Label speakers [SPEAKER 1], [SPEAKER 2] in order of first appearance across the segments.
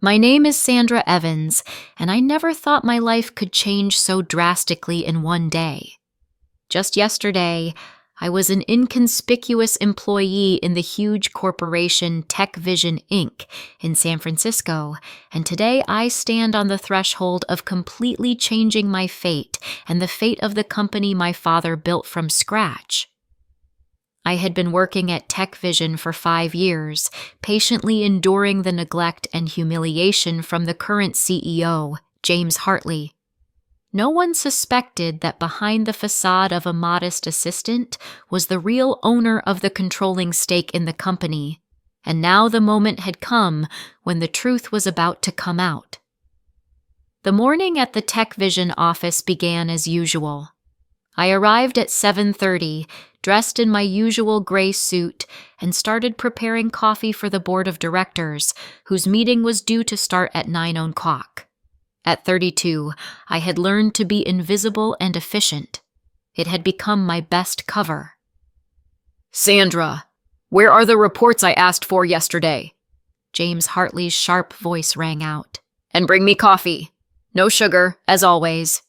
[SPEAKER 1] My name is Sandra Evans, and I never thought my life could change so drastically in one day. Just yesterday, I was an inconspicuous employee in the huge corporation TechVision Inc. in San Francisco, and today I stand on the threshold of completely changing my fate and the fate of the company my father built from scratch. I had been working at TechVision for 5 years, patiently enduring the neglect and humiliation from the current CEO, James Hartley. No one suspected that behind the facade of a modest assistant was the real owner of the controlling stake in the company, and now the moment had come when the truth was about to come out. The morning at the TechVision office began as usual. I arrived at 7:30, dressed in my usual gray suit, and started preparing coffee for the board of directors, whose meeting was due to start at 9 o'clock. At 32, I had learned to be invisible and efficient. It had become my best cover.
[SPEAKER 2] "Sandra, where are the reports I asked for yesterday?"
[SPEAKER 1] James Hartley's sharp voice rang out.
[SPEAKER 2] "And bring me coffee. No sugar, as always."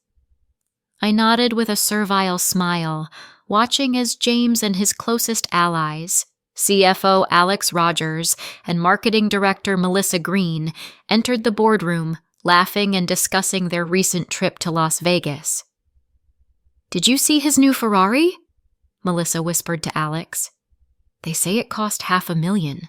[SPEAKER 1] I nodded with a servile smile, watching as James and his closest allies, CFO Alex Rogers and Marketing Director Melissa Green, entered the boardroom, laughing and discussing their recent trip to Las Vegas. "Did you see his new Ferrari?" Melissa whispered to Alex. "They say it cost $500,000.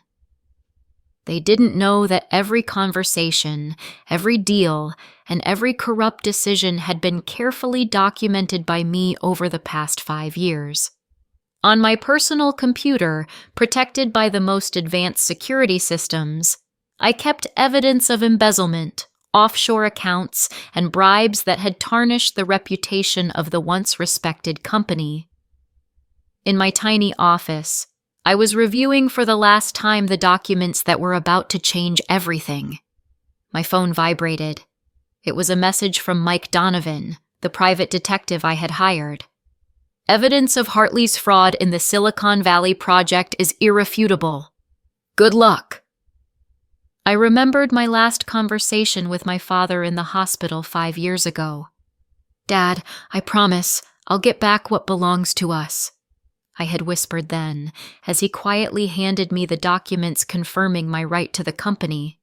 [SPEAKER 1] They didn't know that every conversation, every deal, and every corrupt decision had been carefully documented by me over the past 5 years. On my personal computer, protected by the most advanced security systems, I kept evidence of embezzlement, offshore accounts, and bribes that had tarnished the reputation of the once respected company. In my tiny office, I was reviewing for the last time the documents that were about to change everything. My phone vibrated. It was a message from Mike Donovan, the private detective I had hired. "Evidence of Hartley's fraud in the Silicon Valley project is irrefutable. Good luck." I remembered my last conversation with my father in the hospital 5 years ago. "Dad, I promise, I'll get back what belongs to us," I had whispered then, as he quietly handed me the documents confirming my right to the company.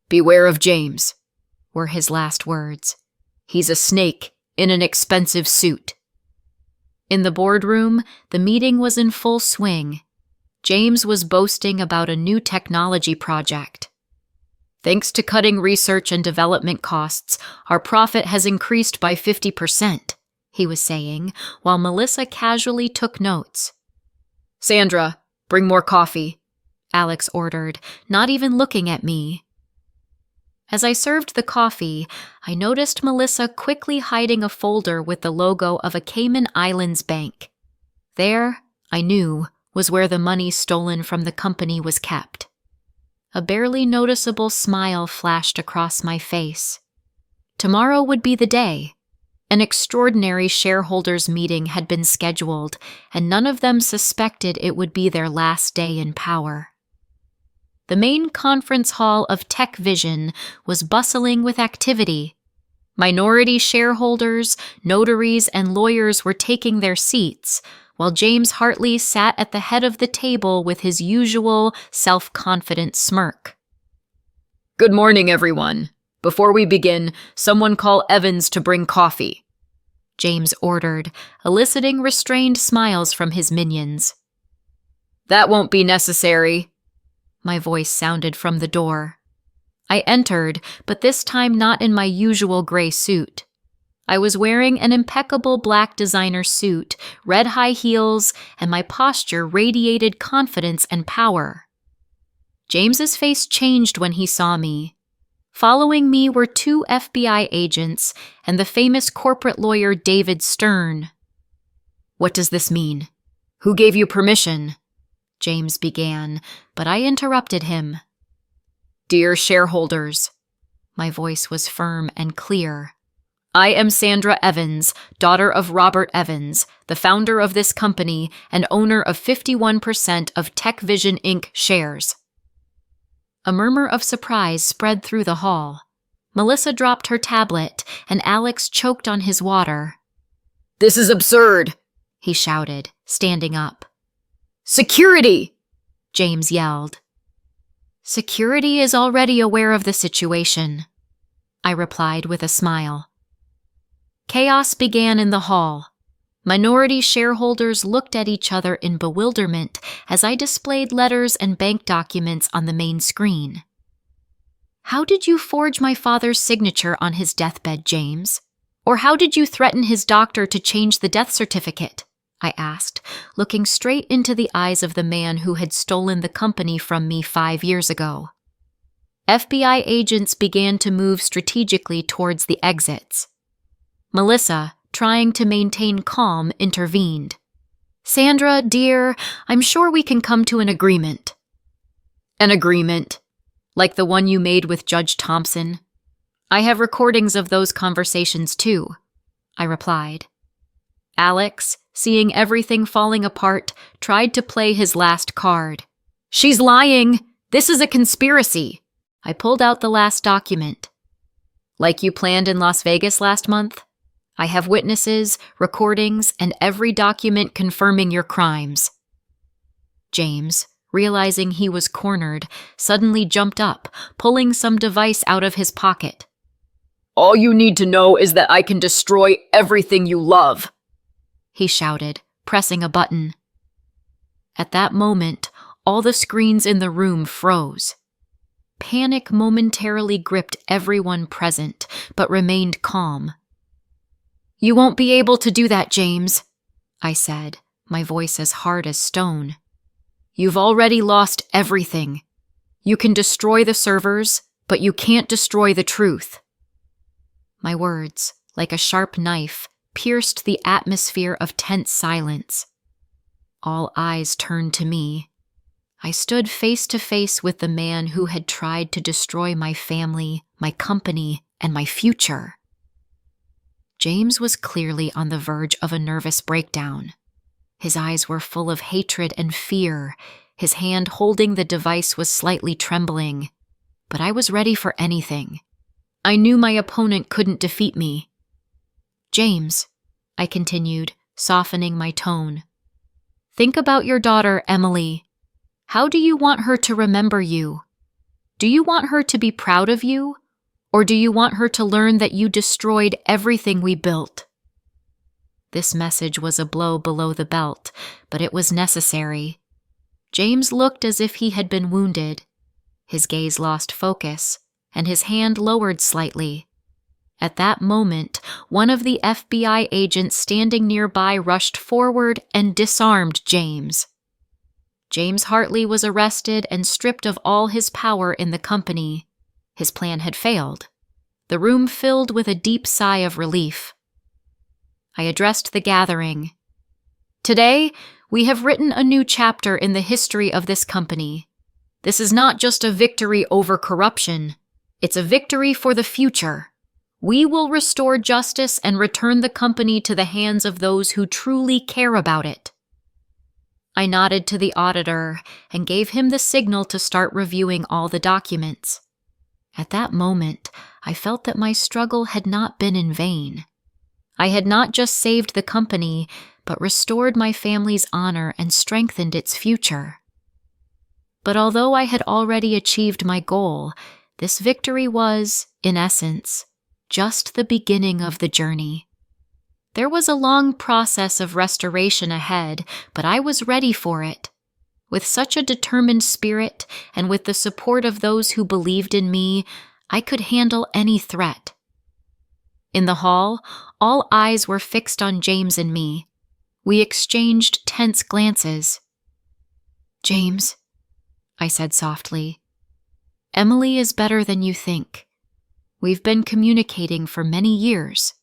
[SPEAKER 2] "Beware of James,"
[SPEAKER 1] were his last words.
[SPEAKER 2] "He's a snake in an expensive suit."
[SPEAKER 1] In the boardroom, the meeting was in full swing. James was boasting about a new technology project.
[SPEAKER 2] "Thanks to cutting research and development costs, our profit has increased by 50%.
[SPEAKER 1] He was saying, while Melissa casually took notes.
[SPEAKER 2] "Sandra, bring more coffee,"
[SPEAKER 1] Alex ordered, not even looking at me. As I served the coffee, I noticed Melissa quickly hiding a folder with the logo of a Cayman Islands bank. There, I knew, was where the money stolen from the company was kept. A barely noticeable smile flashed across my face. Tomorrow would be the day. An extraordinary shareholders' meeting had been scheduled, and none of them suspected it would be their last day in power. The main conference hall of TechVision was bustling with activity. Minority shareholders, notaries, and lawyers were taking their seats, while James Hartley sat at the head of the table with his usual self-confident smirk.
[SPEAKER 2] "Good morning, everyone. Before we begin, someone call Evans to bring coffee,"
[SPEAKER 1] James ordered, eliciting restrained smiles from his minions.
[SPEAKER 2] "That won't be necessary,"
[SPEAKER 1] my voice sounded from the door. I entered, but this time not in my usual gray suit. I was wearing an impeccable black designer suit, red high heels, and my posture radiated confidence and power. James's face changed when he saw me. Following me were 2 FBI agents and the famous corporate lawyer David Stern.
[SPEAKER 2] "What does this mean? Who gave you permission?"
[SPEAKER 1] James began, but I interrupted him.
[SPEAKER 2] "Dear shareholders,"
[SPEAKER 1] my voice was firm and clear,
[SPEAKER 2] "I am Sandra Evans, daughter of Robert Evans, the founder of this company and owner of 51% of TechVision Inc. shares."
[SPEAKER 1] A murmur of surprise spread through the hall. Melissa dropped her tablet, and Alex choked on his water.
[SPEAKER 2] "This is absurd,"
[SPEAKER 1] he shouted, standing up.
[SPEAKER 2] "Security!"
[SPEAKER 1] James yelled. Security is already aware of the situation, I replied with a smile. Chaos began in the hall. Minority shareholders looked at each other in bewilderment as I displayed letters and bank documents on the main screen. How did you forge my father's signature on his deathbed, James? Or how did you threaten his doctor to change the death certificate? I asked, looking straight into the eyes of the man who had stolen the company from me 5 years ago. FBI agents began to move strategically towards the exits. Melissa, trying to maintain calm, intervened. "Sandra, dear, I'm sure we can come to an agreement."
[SPEAKER 2] "An agreement?
[SPEAKER 1] Like the one you made with Judge Thompson? I have recordings of those conversations too, I replied. Alex, seeing everything falling apart, tried to play his last card. "She's lying! This is a conspiracy!" I pulled out the last document. "Like you planned in Las Vegas last month? I have witnesses, recordings, and every document confirming your crimes." James, realizing he was cornered, suddenly jumped up, pulling some device out of his pocket.
[SPEAKER 2] "All you need to know is that I can destroy everything you love,"
[SPEAKER 1] he shouted, pressing a button. At that moment, all the screens in the room froze. Panic momentarily gripped everyone present, but remained calm. "You won't be able to do that, James," I said, my voice as hard as stone. "You've already lost everything. You can destroy the servers, but you can't destroy the truth." My words, like a sharp knife, pierced the atmosphere of tense silence. All eyes turned to me. I stood face to face with the man who had tried to destroy my family, my company, and my future. James was clearly on the verge of a nervous breakdown. His eyes were full of hatred and fear. His hand holding the device was slightly trembling. But I was ready for anything. I knew my opponent couldn't defeat me. "James," I continued, softening my tone, "think about your daughter, Emily. How do you want her to remember you? Do you want her to be proud of you? Or do you want her to learn that you destroyed everything we built?" This message was a blow below the belt, but it was necessary. James looked as if he had been wounded. His gaze lost focus, and his hand lowered slightly. At that moment, one of the FBI agents standing nearby rushed forward and disarmed James. James Hartley was arrested and stripped of all his power in the company. His plan had failed. The room filled with a deep sigh of relief. I addressed the gathering. "Today, we have written a new chapter in the history of this company. This is not just a victory over corruption. It's a victory for the future. We will restore justice and return the company to the hands of those who truly care about it." I nodded to the auditor and gave him the signal to start reviewing all the documents. At that moment, I felt that my struggle had not been in vain. I had not just saved the company, but restored my family's honor and strengthened its future. But although I had already achieved my goal, this victory was, in essence, just the beginning of the journey. There was a long process of restoration ahead, but I was ready for it. With such a determined spirit, and with the support of those who believed in me, I could handle any threat. In the hall, all eyes were fixed on James and me. We exchanged tense glances. "James," I said softly, "Emily is better than you think. We've been communicating for many years."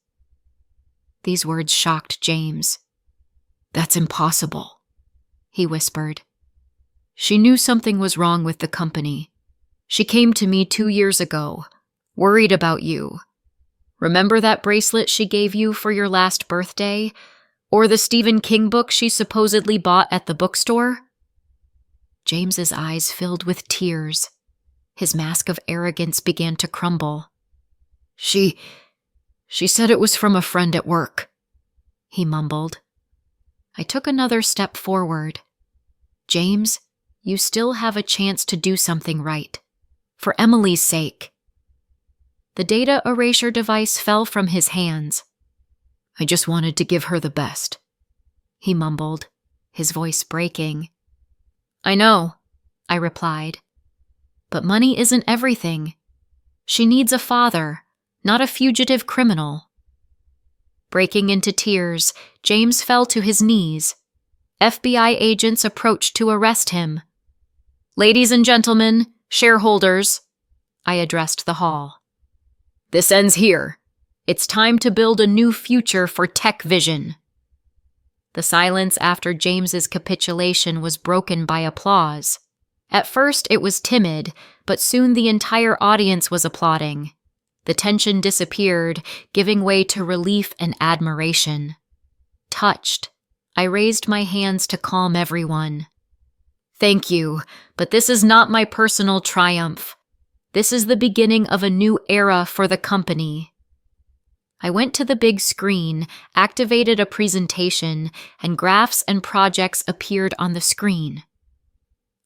[SPEAKER 1] These words shocked James. "That's impossible," he whispered. "She knew something was wrong with the company. She came to me 2 years ago, worried about you. Remember that bracelet she gave you for your last birthday? Or the Stephen King book she supposedly bought at the bookstore?" James's eyes filled with tears. His mask of arrogance began to crumble. She said it was from a friend at work, he mumbled. I took another step forward. James, you still have a chance to do something right. For Emily's sake. The data erasure device fell from his hands. I just wanted to give her the best, he mumbled, his voice breaking. I know, I replied. But money isn't everything. She needs a father, not a fugitive criminal. Breaking into tears, James fell to his knees. FBI agents approached to arrest him. Ladies and gentlemen, shareholders, I addressed the hall. This ends here. It's time to build a new future for Tech Vision. The silence after James's capitulation was broken by applause. At first it was timid, but soon the entire audience was applauding. The tension disappeared, giving way to relief and admiration. Touched, I raised my hands to calm everyone. Thank you, but this is not my personal triumph. This is the beginning of a new era for the company. I went to the big screen, activated a presentation, and graphs and projects appeared on the screen.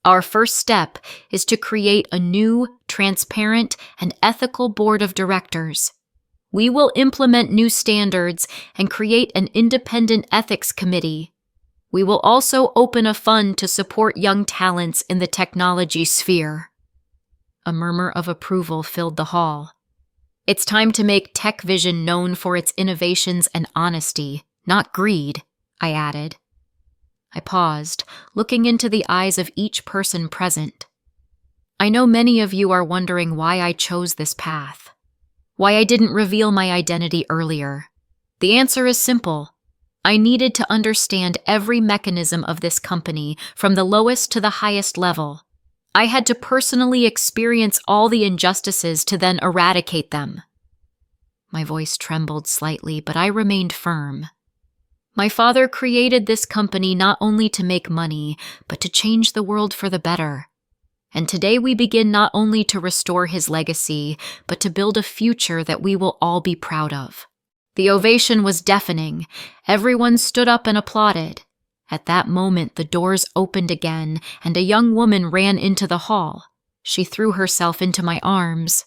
[SPEAKER 1] Our first step is to create a new, transparent, and ethical board of directors. We will implement new standards and create an independent ethics committee. We will also open a fund to support young talents in the technology sphere. A murmur of approval filled the hall. It's time to make Tech Vision known for its innovations and honesty, not greed, I added. I paused, looking into the eyes of each person present. I know many of you are wondering why I chose this path, why I didn't reveal my identity earlier. The answer is simple. I needed to understand every mechanism of this company, from the lowest to the highest level. I had to personally experience all the injustices to then eradicate them. My voice trembled slightly, but I remained firm. My father created this company not only to make money, but to change the world for the better. And today we begin not only to restore his legacy, but to build a future that we will all be proud of. The ovation was deafening. Everyone stood up and applauded. At that moment, the doors opened again, and a young woman ran into the hall. She threw herself into my arms.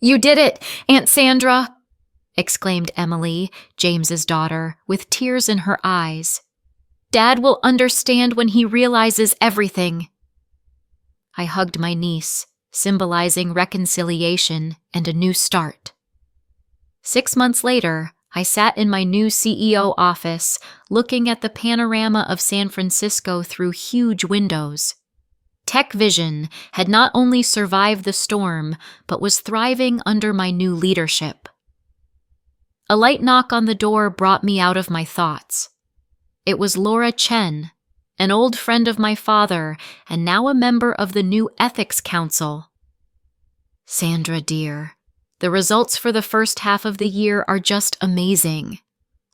[SPEAKER 1] You did it, Aunt Sandra! Exclaimed Emily, James's daughter, with tears in her eyes. Dad will understand when he realizes everything. I hugged my niece, symbolizing reconciliation and a new start. 6 months later, I sat in my new CEO office, looking at the panorama of San Francisco through huge windows. Tech Vision had not only survived the storm, but was thriving under my new leadership. A light knock on the door brought me out of my thoughts. It was Laura Chen, an old friend of my father and now a member of the new Ethics Council. Sandra, dear, the results for the first half of the year are just amazing,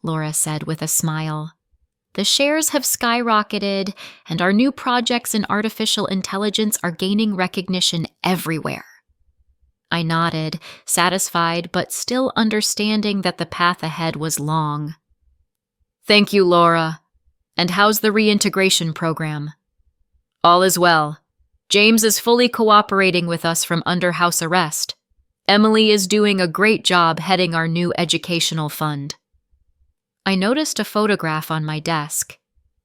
[SPEAKER 1] Laura said with a smile. The shares have skyrocketed, and our new projects in artificial intelligence are gaining recognition everywhere. I nodded, satisfied but still understanding that the path ahead was long. Thank you, Laura. And how's the reintegration program? All is well. James is fully cooperating with us from under house arrest. Emily is doing a great job heading our new educational fund. I noticed a photograph on my desk.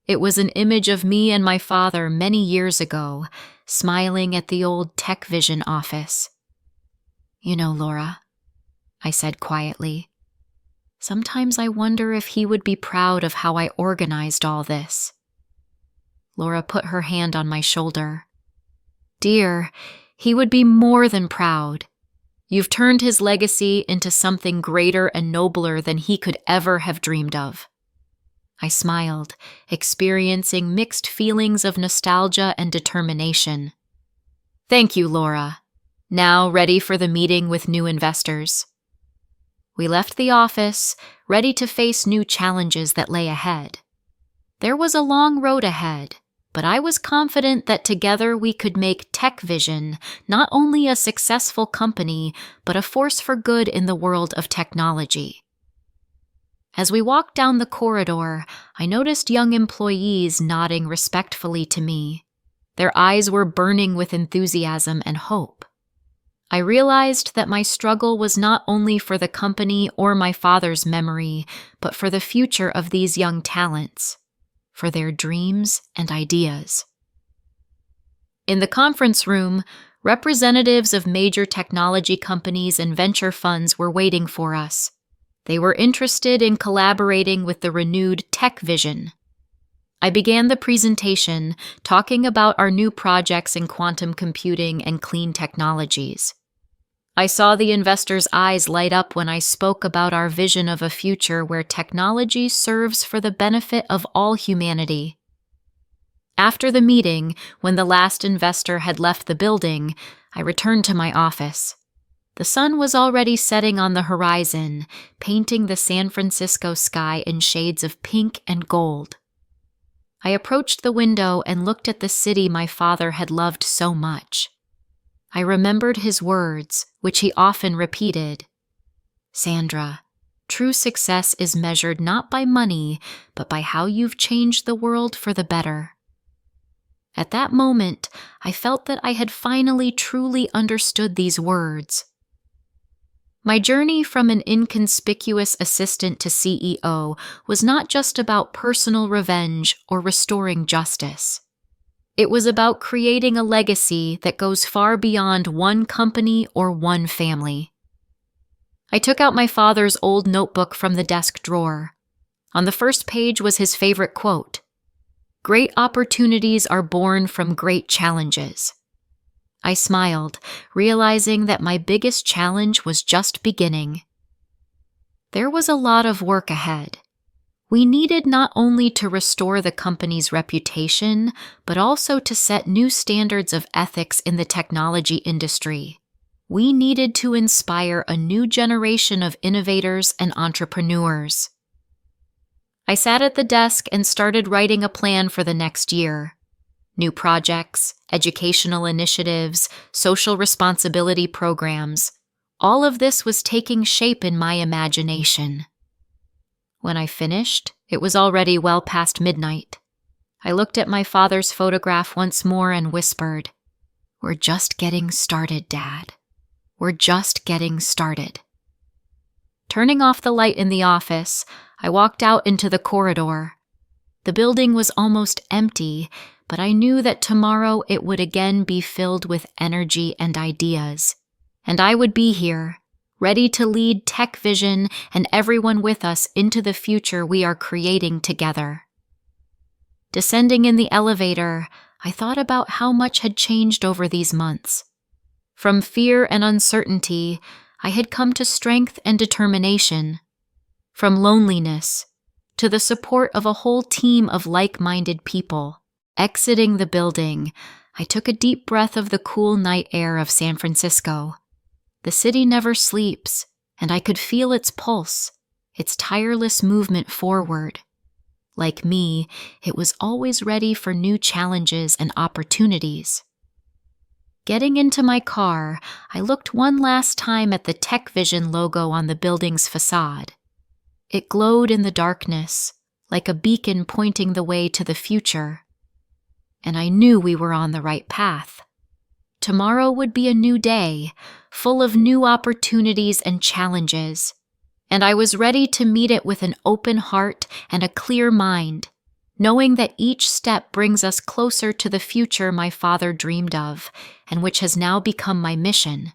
[SPEAKER 1] It was an image of me and my father many years ago, smiling at the old Tech Vision office. You know, Laura, I said quietly, sometimes I wonder if he would be proud of how I organized all this. Laura put her hand on my shoulder. Dear, he would be more than proud. You've turned his legacy into something greater and nobler than he could ever have dreamed of. I smiled, experiencing mixed feelings of nostalgia and determination. Thank you, Laura. Now ready for the meeting with new investors. We left the office, ready to face new challenges that lay ahead. There was a long road ahead, But I was confident that together we could make TechVision not only a successful company, but a force for good in the world of technology. As we walked down the corridor, I noticed young employees nodding respectfully to me. Their eyes were burning with enthusiasm and hope. I realized that my struggle was not only for the company or my father's memory, but for the future of these young talents, for their dreams and ideas. In the conference room, representatives of major technology companies and venture funds were waiting for us. They were interested in collaborating with the renewed TechVision. I began the presentation talking about our new projects in quantum computing and clean technologies. I saw the investors' eyes light up when I spoke about our vision of a future where technology serves for the benefit of all humanity. After the meeting, when the last investor had left the building, I returned to my office. The sun was already setting on the horizon, painting the San Francisco sky in shades of pink and gold. I approached the window and looked at the city my father had loved so much. I remembered his words, which he often repeated. "Sandra, true success is measured not by money, but by how you've changed the world for the better." At that moment, I felt that I had finally truly understood these words. My journey from an inconspicuous assistant to CEO was not just about personal revenge or restoring justice. It was about creating a legacy that goes far beyond one company or one family. I took out my father's old notebook from the desk drawer. On the first page was his favorite quote: "Great opportunities are born from great challenges." I smiled, realizing that my biggest challenge was just beginning. There was a lot of work ahead. We needed not only to restore the company's reputation, but also to set new standards of ethics in the technology industry. We needed to inspire a new generation of innovators and entrepreneurs. I sat at the desk and started writing a plan for the next year. New projects, educational initiatives, social responsibility programs. All of this was taking shape in my imagination. When I finished, it was already well past midnight. I looked at my father's photograph once more and whispered, "We're just getting started, Dad. We're just getting started." Turning off the light in the office, I walked out into the corridor. The building was almost empty, but I knew that tomorrow it would again be filled with energy and ideas. And I would be here, ready to lead TechVision and everyone with us into the future we are creating together. Descending in the elevator, I thought about how much had changed over these months. From fear and uncertainty, I had come to strength and determination. From loneliness, to the support of a whole team of like-minded people. Exiting the building, I took a deep breath of the cool night air of San Francisco. The city never sleeps, and I could feel its pulse, its tireless movement forward. Like me, it was always ready for new challenges and opportunities. Getting into my car, I looked one last time at the TechVision logo on the building's facade. It glowed in the darkness, like a beacon pointing the way to the future. And I knew we were on the right path. Tomorrow would be a new day, full of new opportunities and challenges, and I was ready to meet it with an open heart and a clear mind, knowing that each step brings us closer to the future my father dreamed of, and which has now become my mission.